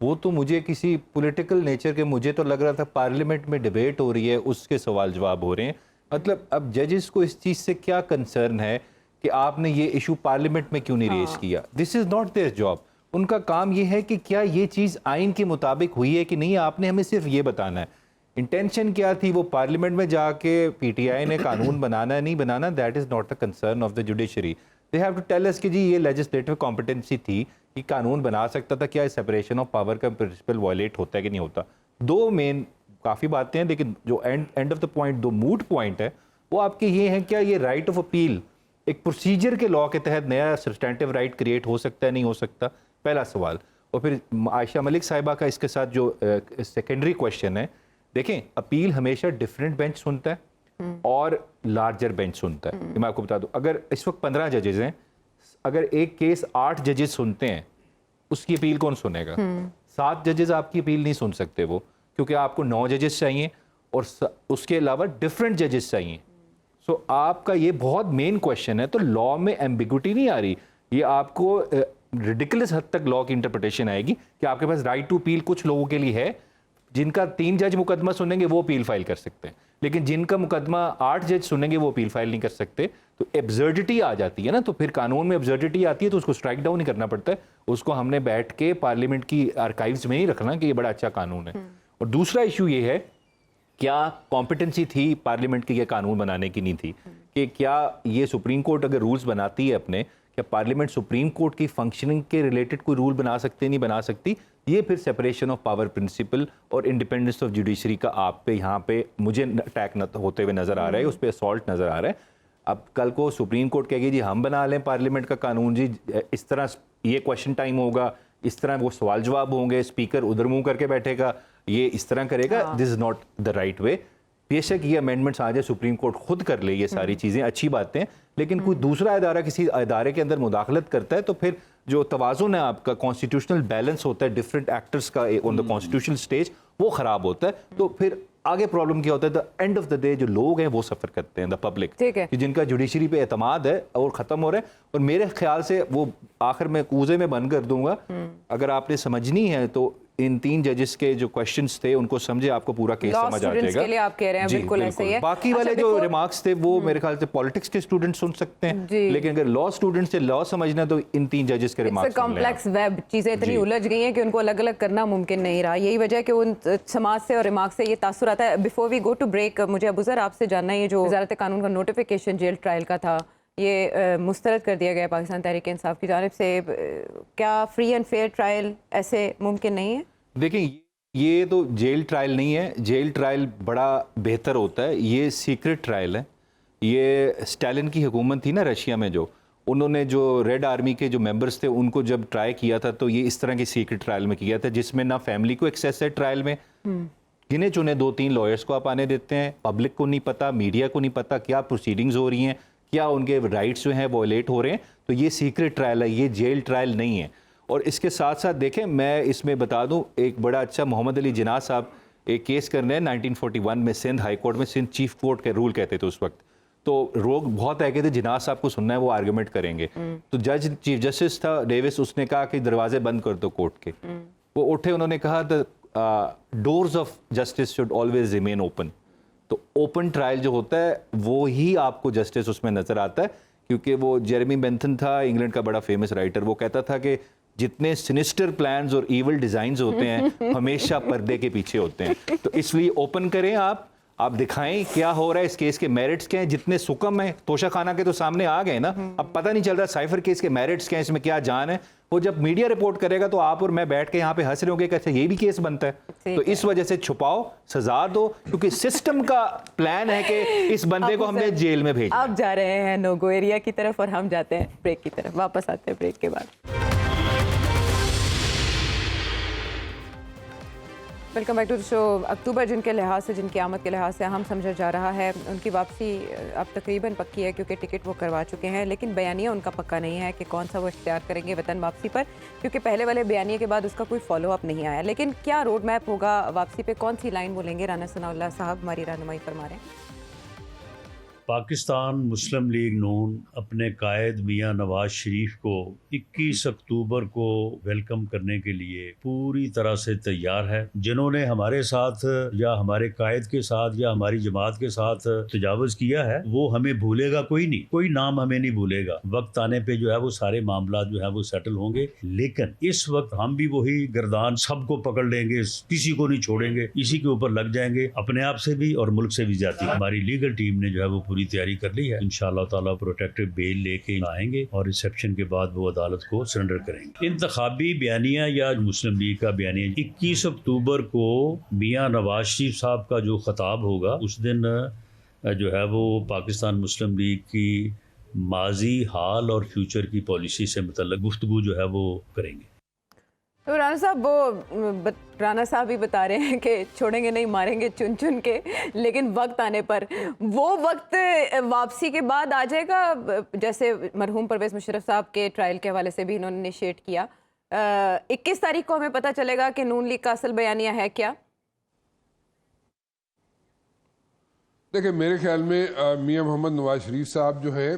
वो तो मुझे किसी पॉलिटिकल नेचर के, मुझे तो लग रहा था पार्लियामेंट में डिबेट हो रही है, उसके सवाल जवाब हो रहे हैं। मतलब अब जजेस को इस चीज़ से क्या कंसर्न है कि आपने ये इशू पार्लियामेंट में क्यों नहीं रेज किया? This is not their job. उनका काम ये है कि क्या ये चीज़ आइन के मुताबिक हुई है कि नहीं, आपने हमें सिर्फ ये बताना है। इंटेंशन क्या थी, वो पार्लियामेंट में जाके पीटीआई ने कानून बनाना है नहीं बनाना, that is not the concern of the judiciary. They have to tell us कि जी ये लेजिस्लेटिव कॉम्पिटेंसी थी कि कानून बना सकता था, क्या सेपरेशन ऑफ पावर का प्रिंसिपल वायलेट होता है कि नहीं होता। दो मेन काफ़ी बातें हैं, लेकिन जो एंड ऑफ द पॉइंट, दो मूड पॉइंट है वो आपके ये हैं, क्या ये राइट ऑफ अपील एक प्रोसीजर के लॉ के तहत नया सब्सटेंटिव राइट क्रिएट हो सकता है, नहीं हो सकता, पहला सवाल। और फिर आयशा मलिक साहिबा का इसके साथ जो सेकेंडरी क्वेश्चन है, देखें अपील हमेशा डिफरेंट बेंच सुनता है और लार्जर बेंच सुनता है। मैं आपको बता दूं, अगर इस वक्त 15 जजेस हैं, अगर एक केस 8 जजेस सुनते हैं, उसकी अपील कौन सुनेगा? 7 जजेस आपकी अपील नहीं सुन सकते वो, क्योंकि आपको 9 जजेस चाहिए और उसके अलावा डिफरेंट जजेस चाहिए। सो आपका ये बहुत मेन क्वेश्चन है। तो लॉ में एम्बिग्विटी नहीं आ रही, ये आपको रिडिकुलस हद तक लॉ की इंटरप्रिटेशन आएगी कि आपके पास राइट टू अपील कुछ लोगों के लिए है, जिनका 3 जज मुकदमा सुनेंगे वो अपील फाइल कर सकते हैं, लेकिन जिनका मुकदमा 8 जज सुनेंगे वो अपील फाइल नहीं कर सकते। तो एब्सर्डिटी आ जाती है ना, तो फिर कानून में एब्सर्डिटी आती है तो उसको स्ट्राइक डाउन ही करना पड़ता है। उसको हमने बैठ के पार्लियामेंट की आर्काइव्स में ही रखना कि ये बड़ा अच्छा कानून है। और दूसरा इशू ये है, क्या कॉम्पिटेंसी थी पार्लियामेंट की, ये कानून बनाने की नहीं थी, कि क्या ये सुप्रीम कोर्ट अगर रूल्स बनाती है अपने, क्या पार्लियामेंट सुप्रीम कोर्ट की फंक्शनिंग के रिलेटेड कोई रूल बना सकते नहीं बना सकती? ये फिर सेपरेशन ऑफ पावर प्रिंसिपल और इंडिपेंडेंस ऑफ जुडिशरी का आप पे यहाँ पे मुझे अटैक होते हुए नजर आ रहा है, उस पर असॉल्ट नजर आ रहा है। अब कल को सुप्रीम कोर्ट कहेगी जी हम बना लें पार्लियामेंट का कानून, जी इस तरह ये क्वेश्चन टाइम होगा, इस तरह वो सवाल जवाब होंगे, स्पीकर उधर मुंह करके बैठेगा, ये इस तरह करेगा, this is not the right way. बेशक ये अमेंडमेंट्स आ जाए, सुप्रीम कोर्ट खुद कर ले, ये सारी चीज़ें अच्छी बातें हैं, लेकिन कोई दूसरा इदारा किसी इदारे के अंदर मुदाखलत करता है तो फिर जो तवाज़ुन है आपका, कॉन्स्टिट्यूशनल बैलेंस होता है डिफरेंट एक्टर्स का ऑन द कॉन्स्टिट्यूशनल स्टेज, वो ख़राब होता है। तो फिर आगे प्रॉब्लम क्या होता है, the end of the day जो लोग हैं वो सफ़र करते हैं, द पब्लिक, कि जिनका जुडिशरी पे एतमाद है और ख़त्म हो रहा है। और मेरे ख्याल से वो आखिर में कूजे में बंद कर दूंगा, अगर आपने समझनी है तो इन 3 जजेस के जो क्वेश्चंस थे उनको समझे, आपको पूरा केस समझ आ जाएगा। के लिए आप कह रहे हैं बिल्कुल ऐसे ही है। बाकी वाले जो रिमार्क्स थे वो मेरे ख्याल से पॉलिटिक्स के स्टूडेंट सुन सकते हैं, लेकिन अगर लॉ स्टूडेंट से लॉ समझना तो इन 3 जजेस के रिमार्क्स सुन लें। कॉम्प्लेक्स वेब, चीजें इतनी उलझ गई हैं कि उनको अलग अलग करना मुमकिन नहीं रहा। यही वजह है कि उन समाज से और रिमार्क से ये तासुर आता है। Before we go to break, मुझे अबू ज़र आपसे जानना है, ये जो वज़ारत कानून का नोटिफिकेशन जेल ट्रायल का था, ये मुस्तरद कर दिया गया पाकिस्तान तहरीक इंसाफ की जानिब से, क्या फ्री एंड फेयर ट्रायल ऐसे मुमकिन नहीं है? देखिए, ये तो जेल ट्रायल नहीं है, जेल ट्रायल बड़ा बेहतर होता है, ये सीक्रेट ट्रायल है। ये स्टालिन की हुकूमत थी ना रशिया में, जो उन्होंने जो रेड आर्मी के जो मेंबर्स थे उनको जब ट्राई किया था तो ये इस तरह की सीक्रेट ट्रायल में किया था, जिसमें ना फैमिली को एक्सेस है ट्रायल में, गिने चुने 2-3 लॉयर्स को आप आने देते हैं, पब्लिक को नहीं पता, मीडिया को नहीं पता क्या प्रोसीडिंग्स हो रही हैं, क्या उनके राइट्स जो हैं वायलेट हो रहे हैं। तो ये सीक्रेट ट्रायल है, ये जेल ट्रायल नहीं है। और इसके साथ साथ देखें, मैं इसमें बता दूं, एक बड़ा अच्छा मोहम्मद अली जिन्ना साहब एक केस करने हैं 1941 में सिंध हाई कोर्ट में, सिंध चीफ कोर्ट के रूल कहते थे उस वक्त, तो लोग बहुत है कहते जिन्ना साहब को सुनना है, वो आर्गूमेंट करेंगे। तो जज चीफ जस्टिस था डेविस, उसने कहा कि दरवाजे बंद कर दो कोर्ट के। वो उठे, उन्होंने कहा the doors of justice should always remain open. तो ओपन ट्रायल जो होता है वो ही आपको जस्टिस उसमें नजर आता है, क्योंकि वो जेरेमी बेंथन था, इंग्लैंड का बड़ा फेमस राइटर, वो कहता था कि जितने सिनिस्टर प्लान्स और इवल डिजाइन्स होते हैं हमेशा पर्दे के पीछे होते हैं। तो इसलिए ओपन करें, आप आप दिखाएं क्या हो रहा है, इस केस के मेरिट्स क्या हैं, जितने सुकम हैं तोशा खाना के तो सामने आ गए ना, अब पता नहीं चल रहा साइफर केस के मेरिट्स क्या हैं, इसमें क्या जान है। वो जब मीडिया रिपोर्ट करेगा तो आप और मैं बैठ के यहाँ पे हंस रहे होंगे कैसे ये भी केस बनता है। तो इस वजह से छुपाओ, सजा दो, क्योंकि सिस्टम का प्लान है कि इस बंदे को हमने जेल में भेजना। आप जा रहे हैं नो गो एरिया की तरफ और हम जाते हैं ब्रेक की तरफ। वापस आते हैं ब्रेक के बाद। Welcome back to the show. अक्टूबर जिनके लिहाज से, जिनकी आमद के लिहाज से अहम समझा जा रहा है, उनकी वापसी अब तकरीबन पक्की है क्योंकि टिकट वो करवा चुके हैं, लेकिन बयानिया उनका पक्का नहीं है कि कौन सा वो इख्तियार करेंगे वतन वापसी पर, क्योंकि पहले वाले बयानिए के बाद उसका कोई फॉलो अप नहीं आया। लेकिन क्या रोड मैप होगा वापसी पे, कौन सी लाइन बोलेंगे, राना सनाउल्लाह साहब हमारी रहनुमाई फरमा रहे हैं। पाकिस्तान मुस्लिम लीग नून अपने कायद मियां नवाज शरीफ को 21 अक्टूबर को वेलकम करने के लिए पूरी तरह से तैयार है। जिन्होंने हमारे साथ या हमारे कायद के साथ या हमारी जमात के साथ तजावुज किया है वो हमें भूलेगा कोई नहीं, कोई नाम हमें नहीं भूलेगा। वक्त आने पे जो है वो सारे मामला जो है वो सेटल होंगे, लेकिन इस वक्त हम भी वही गर्दान सबको पकड़ लेंगे, किसी को नहीं छोड़ेंगे, इसी के ऊपर लग जाएंगे, अपने आप से भी और मुल्क से भी जाती। हमारी लीगल टीम ने जो है वो पूरी तैयारी कर ली है। इंशाअल्लाह ताला प्रोटेक्टिव बेल लेके आएंगे और रिसेप्शन के बाद वो अदालत को सरेंडर करेंगे। इंतखाबी बयानिया या मुस्लिम लीग का बयानिया 21 अक्टूबर को मियां नवाज शरीफ साहब का जो खिताब होगा उस दिन जो है वो पाकिस्तान मुस्लिम लीग की माजी, हाल और फ्यूचर की पॉलिसी से मुतल्लिक गुफ्तगू जो है वो करेंगे। तो राना साहब राना साहब भी बता रहे हैं कि छोड़ेंगे नहीं, मारेंगे चुन चुन के, लेकिन वक्त आने पर वो वक्त वापसी के बाद आ जाएगा। जैसे मरहूम परवेज़ मुशर्रफ साहब के ट्रायल के हवाले से भी इन्होंने इनिशिएट किया। 21 तारीख को हमें पता चलेगा कि नून लीग का असल बयानिया है क्या। देखिए मेरे ख्याल में मियां मोहम्मद नवाज शरीफ साहब जो है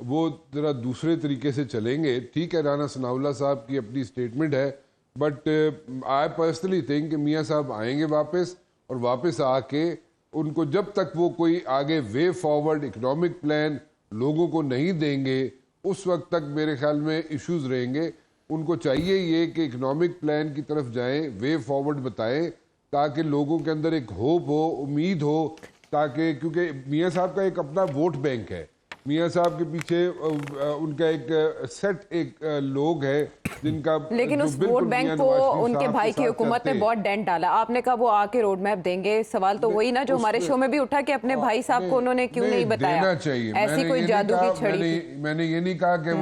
वो ज़रा दूसरे तरीके से चलेंगे। ठीक है, राना सनाउल्लाह साहब की अपनी स्टेटमेंट है, बट आई पर्सनली थिंक कि मियां साहब आएंगे वापस, और वापस आके उनको जब तक वो कोई आगे वे फॉरवर्ड इकोनॉमिक प्लान लोगों को नहीं देंगे उस वक्त तक मेरे ख्याल में इश्यूज रहेंगे। उनको चाहिए ये कि इकोनॉमिक प्लान की तरफ जाएं, वे फॉरवर्ड बताएं, ताकि लोगों के अंदर एक होप हो, उम्मीद हो, ताकि क्योंकि मियां साहब का एक अपना वोट बैंक है, मियां साहब के पीछे उनका एक सेट लोग है जिनका, लेकिन उस वोट बैंक को उनके भाई की हुकूमत ने बहुत डेंट डाला। आपने कहा वो आके रोड मैप देंगे, सवाल तो वही ना जो हमारे शो में भी उठा कि अपने भाई साहब को उन्होंने क्यों नहीं बताया। देना चाहिए, ऐसी कोई जादू की छड़ी। मैंने ये नहीं कहा कि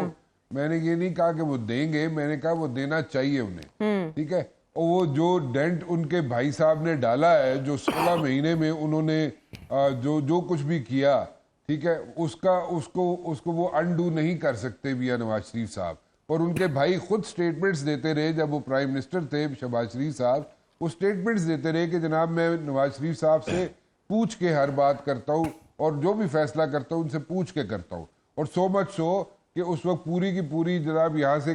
मैंने ये नहीं कहा कि वो देंगे, मैंने कहा वो देना चाहिए उन्हें, ठीक है। और वो जो डेंट उनके भाई साहब ने डाला है, जो 16 महीने में उन्होंने जो कुछ भी किया, ठीक है, उसको वो अनडू नहीं कर सकते मियां नवाज शरीफ साहब। और उनके भाई खुद स्टेटमेंट्स देते रहे, जब वो प्राइम मिनिस्टर थे शहबाज शरीफ साहब, वो स्टेटमेंट्स देते रहे कि जनाब मैं नवाज शरीफ साहब से पूछ के हर बात करता हूँ और जो भी फैसला करता हूँ उनसे पूछ के करता हूँ। और सो मच सो कि उस वक्त पूरी की पूरी जनाब यहाँ से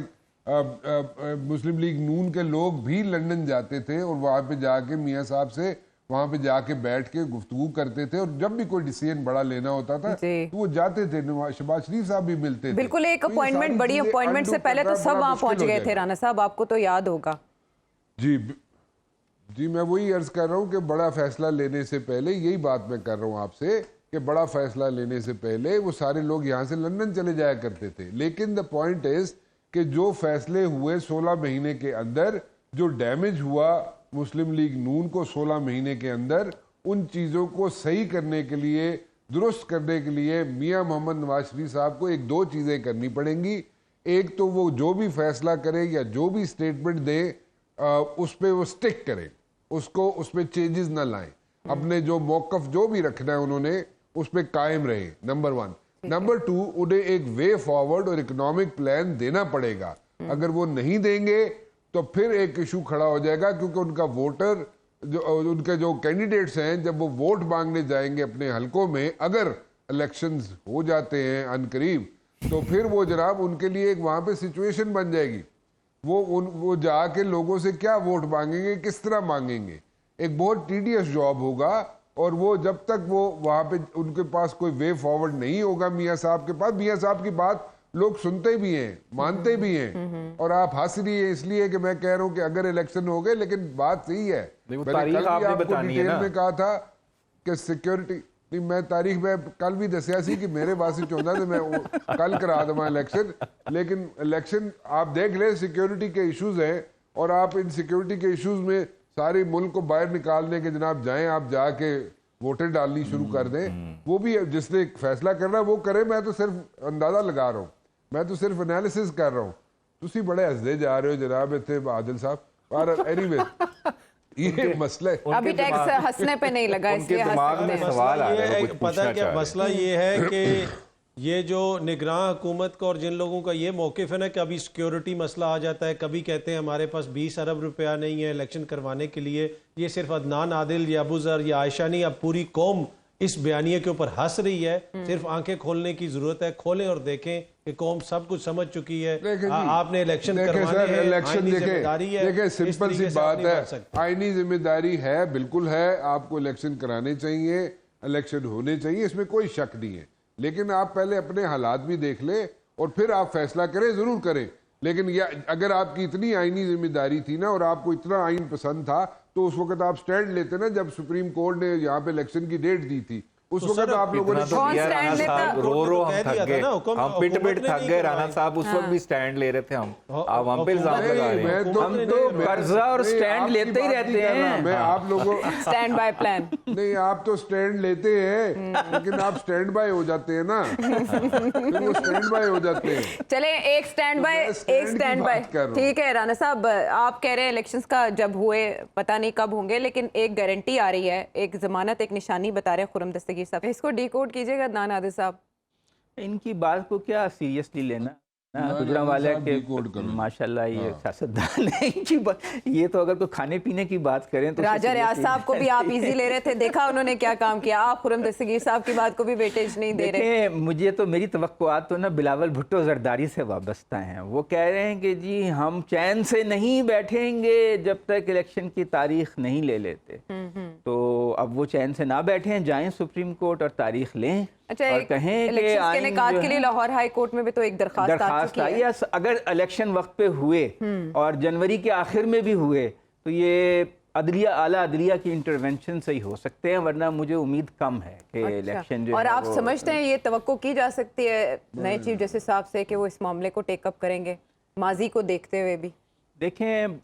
मुस्लिम लीग नून के लोग भी लंदन जाते थे और वहाँ पे जाके मियाँ साहब से वहाँ पे जाके बैठ के गुफ्तगू करते थे, और जब भी कोई डिसीजन बड़ा लेना होता था तो वो जाते थे, शहबाज शरीफ साहब भी मिलते थे। बिल्कुल, एक अपॉइंटमेंट, बड़ी अपॉइंटमेंट से पहले तो सब वहाँ पहुँच गए थे। राना साहब आपको तो याद होगा। जी मैं वही अर्ज कर रहा हूँ कि बड़ा फैसला लेने से पहले, यही बात मैं कर रहा हूँ आपसे कि बड़ा फैसला लेने से पहले वो सारे लोग यहाँ से लंदन चले जाया करते थे। लेकिन द पॉइंट इज कि जो फैसले हुए 16 महीने के अंदर, जो डैमेज हुआ मुस्लिम लीग नून को 16 महीने के अंदर, उन चीज़ों को सही करने के लिए, दुरुस्त करने के लिए मियां मोहम्मद नवाज शरीफ साहब को एक दो चीज़ें करनी पड़ेंगी। एक तो वो जो भी फैसला करें या जो भी स्टेटमेंट दें उस पर वो स्टिक करें, उसको उस पर चेंजेस ना लाएं, अपने जो मौकफ जो भी रखना है उन्होंने उस पर कायम रहे, नंबर 1। नंबर 2, उन्हें एक वे फॉरवर्ड और इकोनॉमिक प्लान देना पड़ेगा। अगर वो नहीं देंगे तो फिर एक इशू खड़ा हो जाएगा, क्योंकि उनका वोटर जो उनके जो कैंडिडेट्स हैं, जब वो वोट मांगने जाएंगे अपने हलकों में, अगर इलेक्शंस हो जाते हैं अनकरीब, तो फिर वो जनाब उनके लिए एक वहाँ पे सिचुएशन बन जाएगी। वो जाके लोगों से क्या वोट मांगेंगे, किस तरह मांगेंगे, एक बहुत टीडियस जॉब होगा। और वो जब तक वो वहाँ पे उनके पास कोई वे फॉरवर्ड नहीं होगा मियाँ साहब के पास, मियाँ साहब की बात लोग सुनते भी हैं, मानते भी हैं, और आप हंस रही है इसलिए कि मैं कह रहा हूं कि अगर इलेक्शन हो गए, लेकिन बात सही है। मैंने कल भी आपको डिटेल में कहा था कि सिक्योरिटी नहीं, मैं तारीख में कल भी दसिया सी कि मेरे वास्ते चाहता तो मैं कल करा देवा इलेक्शन, लेकिन इलेक्शन आप देख लें सिक्योरिटी के इश्यूज हैं और आप इन सिक्योरिटी के इश्यूज में सारे मुल्क को बाहर निकालने के जनाब जाएं, आप जाके वोटें डालनी शुरू कर दें। वो भी जिसने फैसला करना है वो करे, मैं तो सिर्फ अंदाजा लगा रहा हूँ, मैं तो सिर्फ एनालिसिस कर रहा हूँ। तुसी बड़े हंसदे जा रहे हो जनाब इतने आदिल साहब, और एनीवे ये मसला है। अभी टैक्स हंसने पे नहीं लगा, इसलिए दिमाग में सवाल आ रहा है, कुछ पता पूछना है क्या चाह रहे मसला ये है कि ये जो निगरान हुकूमत का और जिन लोगों का ये मौक़िफ़ है ना, कभी सिक्योरिटी मसला आ जाता है, कभी कहते हैं हमारे पास 20 अरब रुपया नहीं है इलेक्शन करवाने के लिए। ये सिर्फ अदनान आदिल या अबू ज़र या आयशा नहीं, अब पूरी कौम इस बयानिए के ऊपर हंस रही है। सिर्फ आंखें खोलने की जरूरत है, खोलें और देखें कि कौम सब कुछ समझ चुकी है। आपने इलेक्शन करवाने हैं, इलेक्शन देखें सिंपल सी बात है, आईनी जिम्मेदारी है, बिल्कुल है, आपको इलेक्शन कराने चाहिए, इलेक्शन होने चाहिए, इसमें कोई शक नहीं है। लेकिन आप पहले अपने हालात भी देख लें और फिर आप फैसला करें, जरूर करें। लेकिन अगर आपकी इतनी आईनी जिम्मेदारी थी ना और आपको इतना आइन पसंद था, तो उस वक्त आप स्टैंड लेते ना, जब सुप्रीम कोर्ट ने यहाँ पे इलेक्शन की डेट दी थी, उस वक्त आप लोगों ने कौन स्टैंड लेता? रो हम थक गए, हम पिट थक गए। राना साहब उस वक्त भी स्टैंड ले रहे थे, हम पे इल्जाम लगा रहे हैं। हम तो कर्जा और स्टैंड लेते ही रहते हैं। मैं आप लोगों स्टैंड बाय प्लान नहीं, आप तो स्टैंड लेते हैं, लेकिन आप स्टैंड बाय हो जाते हैं ना, फिर वो स्टैंड बाय हो जाते हैं। चले एक स्टैंड बाय, एक स्टैंड बाय, ठीक है। राना साहब आप कह रहे हैं इलेक्शंस का जब हुए पता नहीं कब होंगे, लेकिन एक गारंटी आ रही है, एक जमानत, एक निशानी बता रहे हैं खुर्रम दस्तगीर साहब। इसको डिकोड कीजिएगा अदनान आदिल साहब। इनकी बात को क्या सीरियसली लेना ना, गुजरांवाला के माशाल्लाह ये सियासतदान है, इनकी ये तो अगर कोई खाने पीने की बात करें तो राजा रियाज साहब को भी आप इजी ले रहे थे, देखा उन्होंने क्या काम किया। आप खुर्रम दस्तगीर साहब की बात को भी वेटेज नहीं दे रहे। मुझे तो मेरी तवक्कुआत तो ना बिलावल भुट्टो जरदारी से वाबस्ता हैं। वो कह रहे हैं कि जी हम चैन से नहीं बैठेंगे जब तक इलेक्शन की तारीख नहीं ले लेते। तो अब वो चैन से ना बैठे, जाएं सुप्रीम कोर्ट और तारीख लें। अच्छा, और कहें कि के निकात के लिए लाहौर हाई कोर्ट में भी तो एक दरखास्त आई है। अगर इलेक्शन वक्त पे हुए और जनवरी के आखिर में भी हुए तो ये अदलिया, आला अदलिया की इंटरवेंशन से ही हो सकते हैं, वरना मुझे उम्मीद कम है कि इलेक्शन जो और है आप समझते हैं ये तवक्को की जा सकती है नए चीफ जस्टिस साहब से कि वो इस मामले को टेकअप करेंगे, माजी को देखते हुए भी? देखें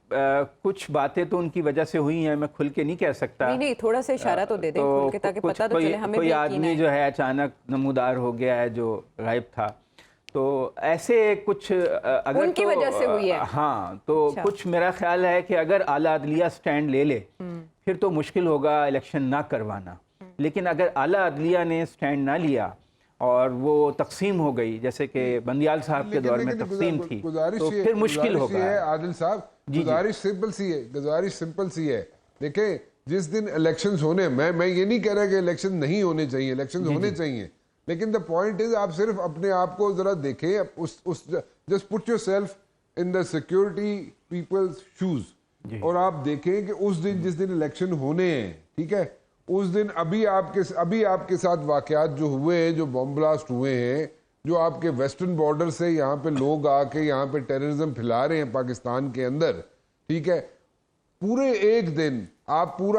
कुछ बातें तो उनकी वजह से हुई हैं, मैं खुल के नहीं कह सकता। नहीं, थोड़ा सा इशारा तो दे दें खुल के, ताकि पता तो चले हमें। कोई आदमी जो है अचानक नमूदार हो गया है जो गायब था, तो ऐसे कुछ अगर उनकी वजह से हुई है। हाँ, तो कुछ मेरा ख्याल है कि अगर आला अदलिया स्टैंड ले ले फिर तो मुश्किल होगा इलेक्शन ना करवाना। लेकिन अगर आला अदलिया ने स्टैंड ना लिया और वो तकसीम हो गई, जैसे कि बंदियाल साहब के दौर में तकसीम थी, तो फिर मुश्किल होगा। आदिल साहब, गुजारिश सिंपल सी है, गुजारिश सिंपल सी है। देखें, जिस दिन इलेक्शंस होने, मैं ये नहीं कह रहा कि इलेक्शन नहीं होने चाहिए, इलेक्शन होने चाहिए, लेकिन द पॉइंट इज आप सिर्फ अपने आप को जरा देखें, उस just put yourself in the security people's shoes, और आप देखें कि उस दिन जिस दिन इलेक्शन होने हैं, ठीक है, उस दिन अभी आपके साथ वाकयात जो हुए हैं, जो बम ब्लास्ट हुए हैं, जो आपके वेस्टर्न बॉर्डर से यहाँ पे लोग आके यहाँ पे टेररिज्म फैला रहे हैं पाकिस्तान के अंदर, ठीक है, पूरा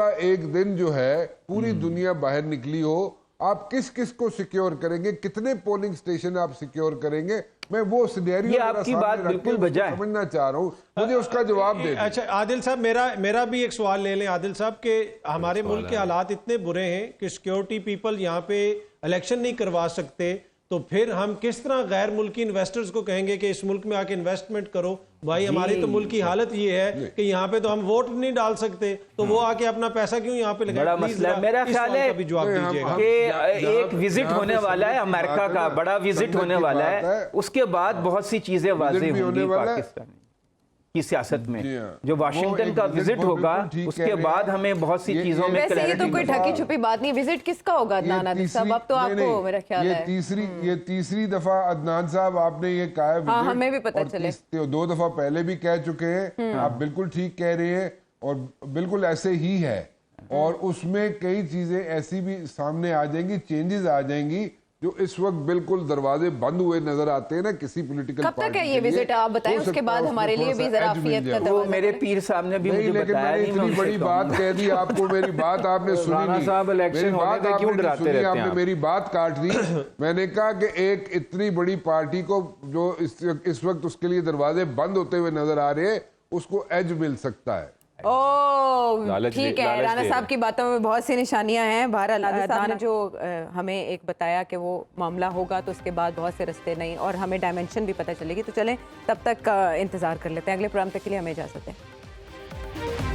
एक दिन जो है पूरी दुनिया बाहर निकली हो, आप किस किस को सिक्योर करेंगे, कितने पोलिंग स्टेशन आप सिक्योर करेंगे? मैं वो सिनेरियो आपकी बात बिल्कुल बजाय समझना चाह रहा हूँ, मुझे उसका जवाब दे। अच्छा आदिल साहब, मेरा भी एक सवाल ले लें आदिल साहब के हमारे मुल्क के हालात इतने बुरे हैं कि सिक्योरिटी पीपल यहाँ पे इलेक्शन नहीं करवा सकते, तो फिर हम किस तरह गैर मुल्की इन्वेस्टर्स को कहेंगे कि इस मुल्क में आके इन्वेस्टमेंट करो? भाई हमारी तो मुल्क की हालत ये है कि यहाँ पे तो हम वोट नहीं डाल सकते, तो वो आके अपना पैसा क्यों यहाँ पे लगाए? बड़ा मसला है। मेरा ख्याल है कि एक विजिट होने वाला है अमेरिका का, बड़ा विजिट होने वाला है, उसके बाद बहुत सी चीजें वाज़ेह होंगी पाकिस्तान की सियासत में। जो वाशिंगटन का विजिट होगा उसके बाद हमें बहुत सी चीजों में वैसे ये तो कोई ढकी छुपी बात नहीं। विजिट किसका होगा अदनान आदिल साहब? अब तो आपको मेरा ख्याल है ये तीसरी दफा अदनान साहब आपने ये कहा है। हाँ, हमें भी पता चले, 2 दफा पहले भी कह चुके हैं, आप बिल्कुल ठीक कह रहे हैं और बिल्कुल ऐसे ही है। और उसमें कई चीजें ऐसी भी सामने आ जाएंगी, चेंजेस आ जाएंगी जो इस वक्त बिल्कुल दरवाजे बंद हुए नजर आते हैं ना किसी पॉलिटिकल कब तक है ये विजिट, आप बताएं, उसके बाद हमारे लिए भी जरा आफियत का वो दरवाजा मेरे पीर साहब ने भी नहीं, मुझे लेकिन बताया मैंने नहीं, मैं इतनी उनसे बड़ी बात कहूंगा। कह दी आपको, मेरी बात आपने सुनी राणा नहीं, साहब, इलेक्शन मेरी होने बात पे क्यों आपने डराते सुनी, रहते हैं आपने आप? मेरी बात काट दी। मैंने कहा कि एक इतनी बड़ी पार्टी को जो इस वक्त उसके लिए दरवाजे बंद होते हुए नजर आ रहे हैं, उसको एज मिल सकता है। ओ लालच ठीक दे- है, लालच राणा दे साहब रहे की बातों में बहुत सी निशानियां हैं। बहरहाल साहब ने जो हमें एक बताया कि वो मामला होगा तो उसके बाद बहुत से रास्ते नहीं, और हमें डायमेंशन भी पता चलेगी। तो चलें तब तक इंतजार कर लेते हैं। अगले प्रोग्राम तक के लिए हमें इजाजत दें।